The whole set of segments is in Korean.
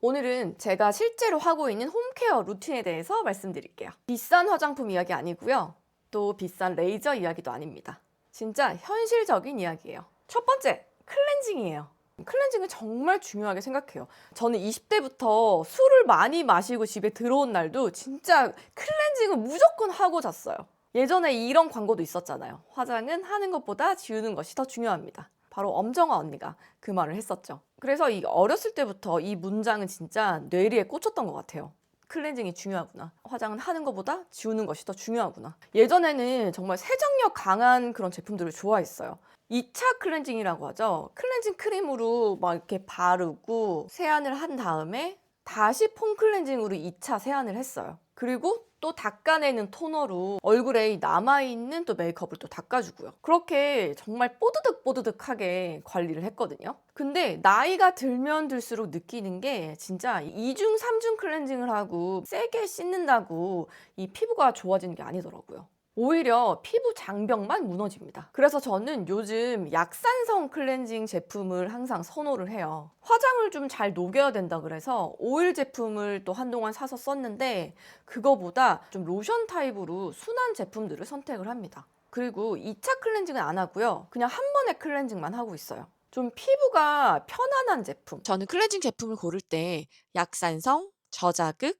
오늘은 제가 실제로 하고 있는 홈케어 루틴에 대해서 말씀드릴게요. 비싼 화장품 이야기 아니고요. 또 비싼 레이저 이야기도 아닙니다. 진짜 현실적인 이야기예요. 첫 번째, 클렌징이에요. 클렌징은 정말 중요하게 생각해요. 저는 20대부터 술을 많이 마시고 집에 들어온 날도 진짜 클렌징을 무조건 하고 잤어요. 예전에 이런 광고도 있었잖아요. 화장은 하는 것보다 지우는 것이 더 중요합니다. 바로 엄정화 언니가 그 말을 했었죠. 그래서 어렸을 때부터 이 문장은 진짜 뇌리에 꽂혔던 것 같아요. 클렌징이 중요하구나. 화장은 하는 것보다 지우는 것이 더 중요하구나. 예전에는 정말 세정력 강한 그런 제품들을 좋아했어요. 2차 클렌징이라고 하죠. 클렌징 크림으로 막 이렇게 바르고 세안을 한 다음에 다시 폼 클렌징으로 2차 세안을 했어요. 그리고 또 닦아내는 토너로 얼굴에 남아있는 또 메이크업을 또 닦아주고요. 그렇게 정말 뽀드득뽀드득하게 관리를 했거든요. 근데 나이가 들면 들수록 느끼는 게 진짜 2중, 3중 클렌징을 하고 세게 씻는다고 이 피부가 좋아지는 게 아니더라고요. 오히려 피부 장벽만 무너집니다. 그래서 저는 요즘 약산성 클렌징 제품을 항상 선호를 해요. 화장을 좀 잘 녹여야 된다 그래서 오일 제품을 또 한동안 사서 썼는데 그거보다 좀 로션 타입으로 순한 제품들을 선택을 합니다. 그리고 2차 클렌징은 안 하고요. 그냥 한 번에 클렌징만 하고 있어요. 좀 피부가 편안한 제품. 저는 클렌징 제품을 고를 때 약산성, 저자극,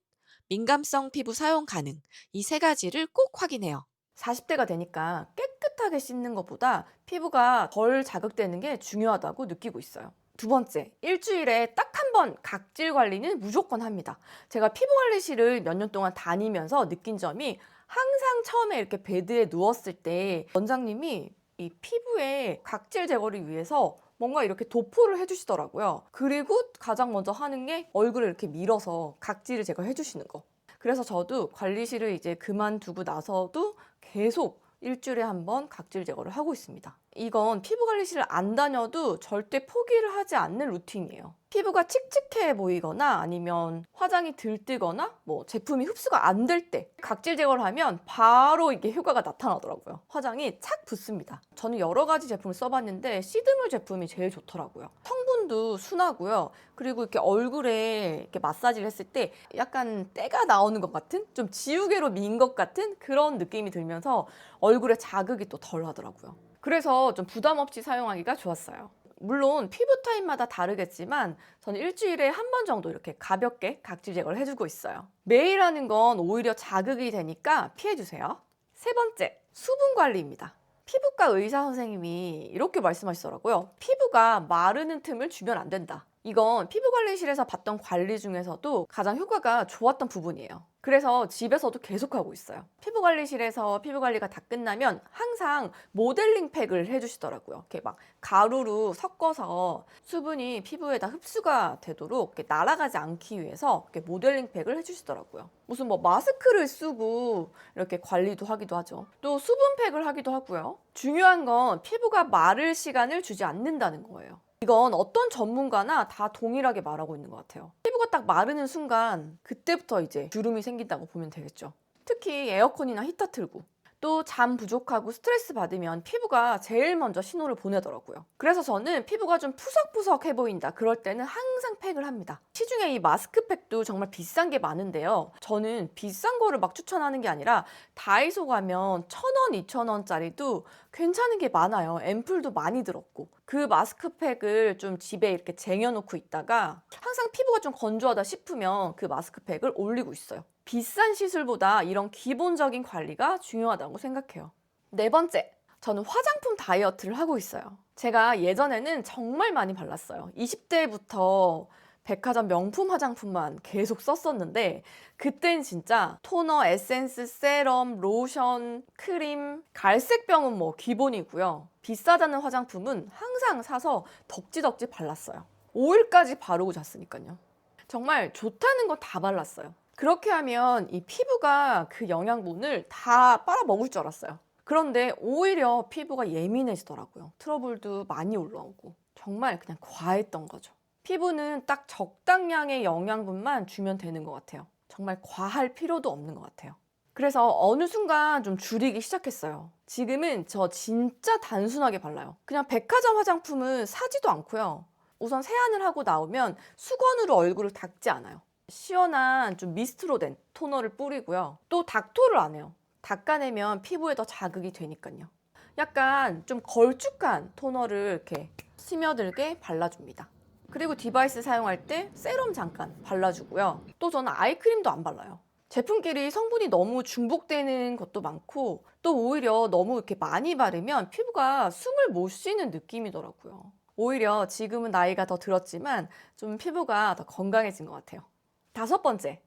민감성 피부 사용 가능 이 세 가지를 꼭 확인해요. 40대가 되니까 깨끗하게 씻는 것보다 피부가 덜 자극되는 게 중요하다고 느끼고 있어요. 두 번째, 일주일에 딱 한 번 각질 관리는 무조건 합니다. 제가 피부 관리실을 몇 년 동안 다니면서 느낀 점이 항상 처음에 이렇게 베드에 누웠을 때 원장님이 이 피부에 각질 제거를 위해서 뭔가 이렇게 도포를 해주시더라고요. 그리고 가장 먼저 하는 게 얼굴을 이렇게 밀어서 각질을 제거해 주시는 거. 그래서 저도 관리실을 이제 그만두고 나서도 계속 일주일에 한 번 각질 제거를 하고 있습니다. 이건 피부 관리실을 안 다녀도 절대 포기를 하지 않는 루틴이에요. 피부가 칙칙해 보이거나 아니면 화장이 들뜨거나 뭐 제품이 흡수가 안 될 때 각질 제거를 하면 바로 이게 효과가 나타나더라고요. 화장이 착 붙습니다. 저는 여러 가지 제품을 써봤는데 시드물 제품이 제일 좋더라고요. 성분도 순하고요. 그리고 이렇게 얼굴에 이렇게 마사지를 했을 때 약간 때가 나오는 것 같은 좀 지우개로 민 것 같은 그런 느낌이 들면서 얼굴에 자극이 또 덜 하더라고요. 그래서 좀 부담 없이 사용하기가 좋았어요. 물론 피부 타입마다 다르겠지만 저는 일주일에 한 번 정도 이렇게 가볍게 각질 제거를 해주고 있어요. 매일 하는 건 오히려 자극이 되니까 피해주세요. 세 번째, 수분 관리입니다. 피부과 의사 선생님이 이렇게 말씀하시더라고요. 피부가 마르는 틈을 주면 안 된다. 이건 피부 관리실에서 봤던 관리 중에서도 가장 효과가 좋았던 부분이에요. 그래서 집에서도 계속하고 있어요. 피부 관리실에서 피부 관리가 다 끝나면 항상 모델링 팩을 해주시더라고요. 이렇게 막 가루로 섞어서 수분이 피부에 다 흡수가 되도록 이렇게 날아가지 않기 위해서 이렇게 모델링 팩을 해주시더라고요. 무슨 뭐 마스크를 쓰고 이렇게 관리도 하기도 하죠. 또 수분팩을 하기도 하고요. 중요한 건 피부가 마를 시간을 주지 않는다는 거예요. 이건 어떤 전문가나 다 동일하게 말하고 있는 것 같아요. 피부가 딱 마르는 순간 그때부터 이제 주름이 생긴다고 보면 되겠죠. 특히 에어컨이나 히터 틀고 또 잠 부족하고 스트레스 받으면 피부가 제일 먼저 신호를 보내더라고요. 그래서 저는 피부가 좀 푸석푸석해 보인다. 그럴 때는 항상 팩을 합니다. 시중에 이 마스크팩도 정말 비싼 게 많은데요. 저는 비싼 거를 막 추천하는 게 아니라 다이소 가면 1,000원, 2,000원짜리도 괜찮은 게 많아요. 앰플도 많이 들었고. 그 마스크팩을 좀 집에 이렇게 쟁여놓고 있다가 항상 피부가 좀 건조하다 싶으면 그 마스크팩을 올리고 있어요. 비싼 시술보다 이런 기본적인 관리가 중요하다고 생각해요. 네 번째, 저는 화장품 다이어트를 하고 있어요. 제가 예전에는 정말 많이 발랐어요. 20대부터 백화점 명품 화장품만 계속 썼었는데 그땐 진짜 토너, 에센스, 세럼, 로션, 크림, 갈색병은 뭐 기본이고요. 비싸다는 화장품은 항상 사서 덕지덕지 발랐어요. 오일까지 바르고 잤으니까요. 정말 좋다는 거 다 발랐어요. 그렇게 하면 이 피부가 그 영양분을 다 빨아먹을 줄 알았어요. 그런데 오히려 피부가 예민해지더라고요. 트러블도 많이 올라오고. 정말 그냥 과했던 거죠. 피부는 딱 적당량의 영양분만 주면 되는 것 같아요. 정말 과할 필요도 없는 것 같아요. 그래서 어느 순간 좀 줄이기 시작했어요. 지금은 저 진짜 단순하게 발라요. 그냥 백화점 화장품은 사지도 않고요. 우선 세안을 하고 나오면 수건으로 얼굴을 닦지 않아요. 시원한 좀 미스트로 된 토너를 뿌리고요. 또 닥토를 안 해요. 닦아내면 피부에 더 자극이 되니까요. 약간 좀 걸쭉한 토너를 이렇게 스며들게 발라줍니다. 그리고 디바이스 사용할 때 세럼 잠깐 발라주고요. 또 저는 아이크림도 안 발라요. 제품끼리 성분이 너무 중복되는 것도 많고 또 오히려 너무 이렇게 많이 바르면 피부가 숨을 못 쉬는 느낌이더라고요. 오히려 지금은 나이가 더 들었지만 좀 피부가 더 건강해진 것 같아요. 5번째,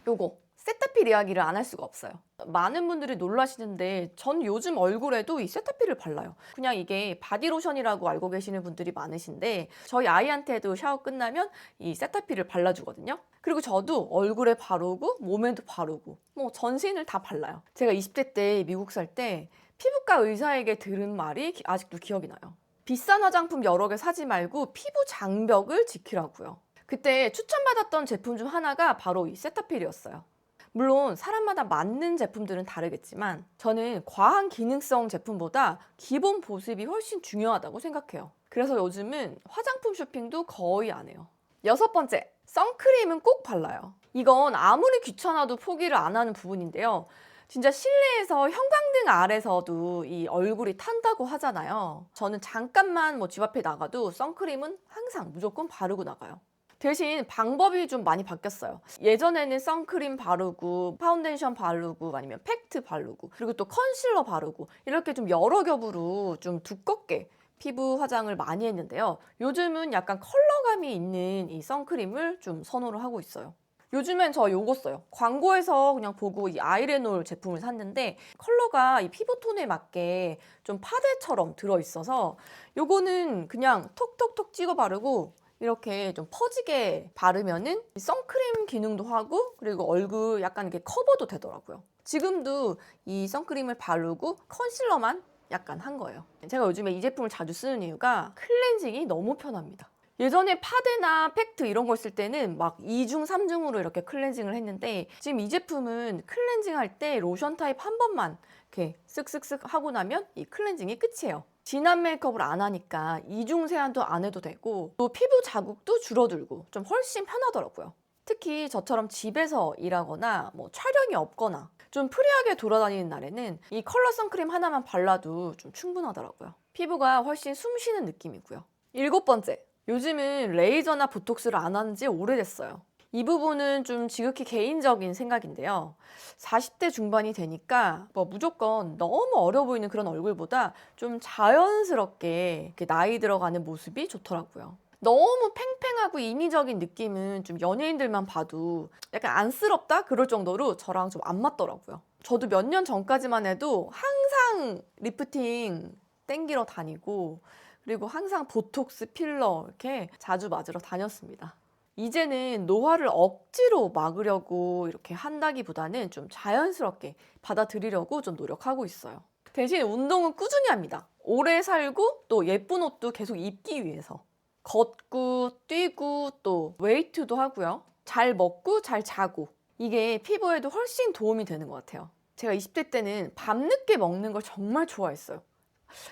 요거 세타필 이야기를 안 할 수가 없어요. 많은 분들이 놀라시는데 전 요즘 얼굴에도 이 세타필을 발라요. 그냥 이게 바디로션이라고 알고 계시는 분들이 많으신데 저희 아이한테도 샤워 끝나면 이 세타필을 발라주거든요. 그리고 저도 얼굴에 바르고 몸에도 바르고 뭐 전신을 다 발라요. 제가 20대 때 미국 살 때 피부과 의사에게 들은 말이 아직도 기억이 나요. 비싼 화장품 여러 개 사지 말고 피부 장벽을 지키라고요. 그때 추천받았던 제품 중 하나가 바로 이 세타필이었어요. 물론 사람마다 맞는 제품들은 다르겠지만 저는 과한 기능성 제품보다 기본 보습이 훨씬 중요하다고 생각해요. 그래서 요즘은 화장품 쇼핑도 거의 안 해요. 6번째, 선크림은 꼭 발라요. 이건 아무리 귀찮아도 포기를 안 하는 부분인데요. 진짜 실내에서 형광등 아래서도 이 얼굴이 탄다고 하잖아요. 저는 잠깐만 뭐 집 앞에 나가도 선크림은 항상 무조건 바르고 나가요. 대신 방법이 좀 많이 바뀌었어요. 예전에는 선크림 바르고 파운데이션 바르고 아니면 팩트 바르고 그리고 또 컨실러 바르고 이렇게 좀 여러 겹으로 좀 두껍게 피부 화장을 많이 했는데요. 요즘은 약간 컬러감이 있는 이 선크림을 좀 선호를 하고 있어요. 요즘엔 저 요거 써요. 광고에서 그냥 보고 이 아이레놀 제품을 샀는데 컬러가 이 피부톤에 맞게 좀 파데처럼 들어있어서 요거는 그냥 톡톡톡 찍어 바르고 이렇게 좀 퍼지게 바르면은 선크림 기능도 하고 그리고 얼굴 약간 이렇게 커버도 되더라고요. 지금도 이 선크림을 바르고 컨실러만 약간 한 거예요. 제가 요즘에 이 제품을 자주 쓰는 이유가 클렌징이 너무 편합니다. 예전에 파데나 팩트 이런 걸 쓸 때는 막 2중, 3중으로 이렇게 클렌징을 했는데 지금 이 제품은 클렌징 할 때 로션 타입 한 번만 이렇게 쓱쓱쓱 하고 나면 이 클렌징이 끝이에요. 진한 메이크업을 안 하니까 이중 세안도 안 해도 되고 또 피부 자국도 줄어들고 좀 훨씬 편하더라고요. 특히 저처럼 집에서 일하거나 뭐 촬영이 없거나 좀 프리하게 돌아다니는 날에는 이 컬러 선크림 하나만 발라도 좀 충분하더라고요. 피부가 훨씬 숨 쉬는 느낌이고요. 7번째, 요즘은 레이저나 보톡스를 안 하는 지 오래됐어요. 이 부분은 좀 지극히 개인적인 생각인데요. 40대 중반이 되니까 뭐 무조건 너무 어려 보이는 그런 얼굴보다 좀 자연스럽게 이렇게 나이 들어가는 모습이 좋더라고요. 너무 팽팽하고 인위적인 느낌은 좀 연예인들만 봐도 약간 안쓰럽다 그럴 정도로 저랑 좀 안 맞더라고요. 저도 몇 년 전까지만 해도 항상 리프팅 땡기러 다니고 그리고 항상 보톡스 필러 이렇게 자주 맞으러 다녔습니다. 이제는 노화를 억지로 막으려고 이렇게 한다기보다는 좀 자연스럽게 받아들이려고 좀 노력하고 있어요. 대신 운동은 꾸준히 합니다. 오래 살고 또 예쁜 옷도 계속 입기 위해서. 걷고 뛰고 또 웨이트도 하고요. 잘 먹고 잘 자고. 이게 피부에도 훨씬 도움이 되는 것 같아요. 제가 20대 때는 밤늦게 먹는 걸 정말 좋아했어요.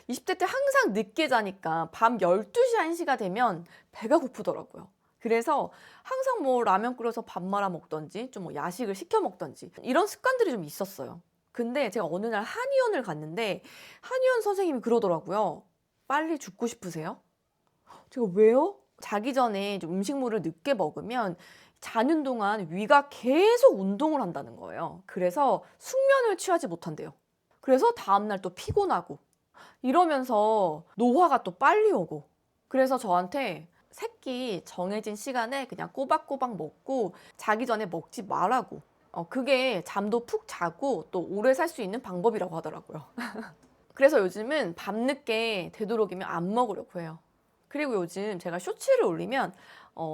20대 때 항상 늦게 자니까 밤 12시, 1시가 되면 배가 고프더라고요. 그래서 항상 뭐 라면 끓여서 밥 말아 먹던지 좀 뭐 야식을 시켜 먹던지 이런 습관들이 좀 있었어요. 근데 제가 어느 날 한의원을 갔는데 한의원 선생님이 그러더라고요. 빨리 죽고 싶으세요? 제가 왜요? 자기 전에 좀 음식물을 늦게 먹으면 자는 동안 위가 계속 운동을 한다는 거예요. 그래서 숙면을 취하지 못한대요. 그래서 다음날 또 피곤하고 이러면서 노화가 또 빨리 오고 그래서 저한테 새끼 정해진 시간에 그냥 꼬박꼬박 먹고 자기 전에 먹지 말라고 그게 잠도 푹 자고 또 오래 살 수 있는 방법이라고 하더라고요. 그래서 요즘은 밤늦게 되도록이면 안 먹으려고 해요. 그리고 요즘 제가 쇼츠를 올리면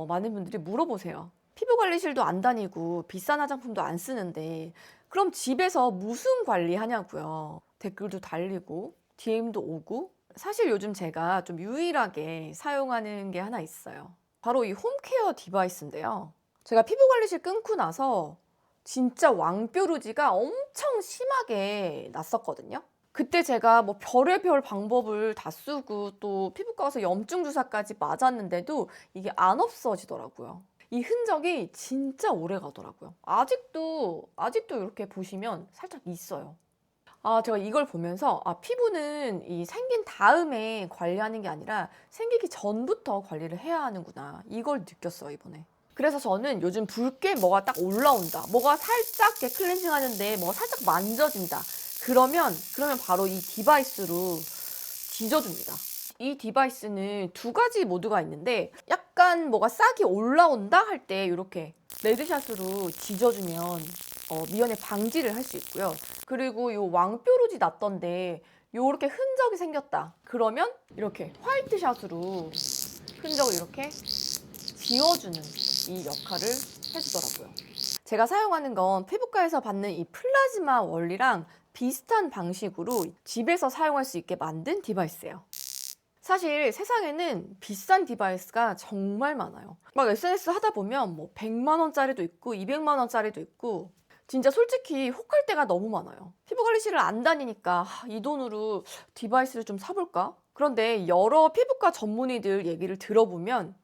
많은 분들이 물어보세요. 피부관리실도 안 다니고 비싼 화장품도 안 쓰는데 그럼 집에서 무슨 관리하냐고요. 댓글도 달리고 DM도 오고 사실 요즘 제가 좀 유일하게 사용하는 게 하나 있어요. 바로 이 홈케어 디바이스인데요. 제가 피부관리실 끊고 나서 진짜 왕뾰루지가 엄청 심하게 났었거든요. 그때 제가 뭐 별의별 방법을 다 쓰고 또 피부과 가서 염증 주사까지 맞았는데도 이게 안 없어지더라고요. 이 흔적이 진짜 오래 가더라고요. 아직도 이렇게 보시면 살짝 있어요. 제가 이걸 보면서 피부는 이 생긴 다음에 관리하는 게 아니라 생기기 전부터 관리를 해야 하는구나. 이걸 느꼈어요, 이번에. 그래서 저는 요즘 붉게 뭐가 딱 올라온다. 뭐가 살짝 이렇게 클렌징 하는데 뭐가 살짝 만져진다. 그러면 바로 이 디바이스로 지져줍니다. 이 디바이스는 두 가지 모드가 있는데 약간 뭐가 싹이 올라온다 할 때 이렇게 레드샷으로 지져주면 미연에 방지를 할 수 있고요. 그리고 요 왕뾰루지 났던데 요렇게 흔적이 생겼다. 그러면 이렇게 화이트샷으로 흔적을 이렇게 지워주는 이 역할을 해주더라고요. 제가 사용하는 건 피부과에서 받는 이 플라즈마 원리랑 비슷한 방식으로 집에서 사용할 수 있게 만든 디바이스예요. 사실 세상에는 비싼 디바이스가 정말 많아요. 막 SNS 하다 보면 뭐 100만 원짜리도 있고 200만 원짜리도 있고 진짜 솔직히 혹할 때가 너무 많아요. 피부관리실을 안 다니니까 이 돈으로 디바이스를 좀 사볼까? 그런데 여러 피부과 전문의들 얘기를 들어보면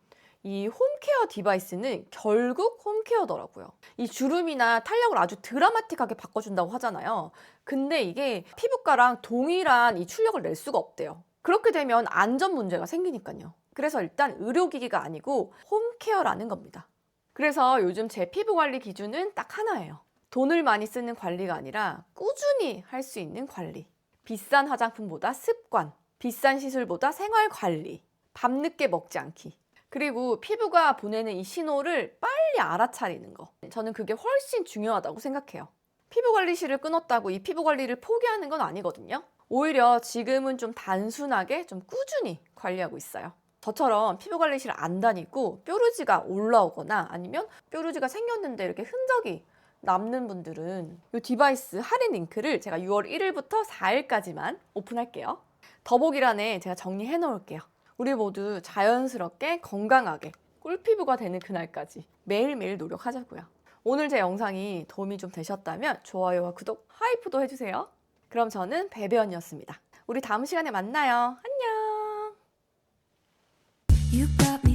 이 홈케어 디바이스는 결국 홈케어더라고요. 이 주름이나 탄력을 아주 드라마틱하게 바꿔준다고 하잖아요. 근데 이게 피부과랑 동일한 이 출력을 낼 수가 없대요. 그렇게 되면 안전 문제가 생기니까요. 그래서 일단 의료기기가 아니고 홈케어라는 겁니다. 그래서 요즘 제 피부 관리 기준은 딱 하나예요. 돈을 많이 쓰는 관리가 아니라 꾸준히 할 수 있는 관리. 비싼 화장품보다 습관, 비싼 시술보다 생활 관리, 밤늦게 먹지 않기. 그리고 피부가 보내는 이 신호를 빨리 알아차리는 거. 저는 그게 훨씬 중요하다고 생각해요. 피부 관리실을 끊었다고 이 피부 관리를 포기하는 건 아니거든요. 오히려 지금은 좀 단순하게 좀 꾸준히 관리하고 있어요. 저처럼 피부 관리실 안 다니고 뾰루지가 올라오거나 아니면 뾰루지가 생겼는데 이렇게 흔적이 남는 분들은 이 디바이스 할인 링크를 제가 6월 1일부터 4일까지만 오픈할게요. 더보기란에 제가 정리해 놓을게요. 우리 모두 자연스럽게 건강하게 꿀피부가 되는 그날까지 매일매일 노력하자고요. 오늘 제 영상이 도움이 좀 되셨다면 좋아요와 구독, 하이프도 해주세요. 그럼 저는 배배언이었습니다. 우리 다음 시간에 만나요. 안녕. You got me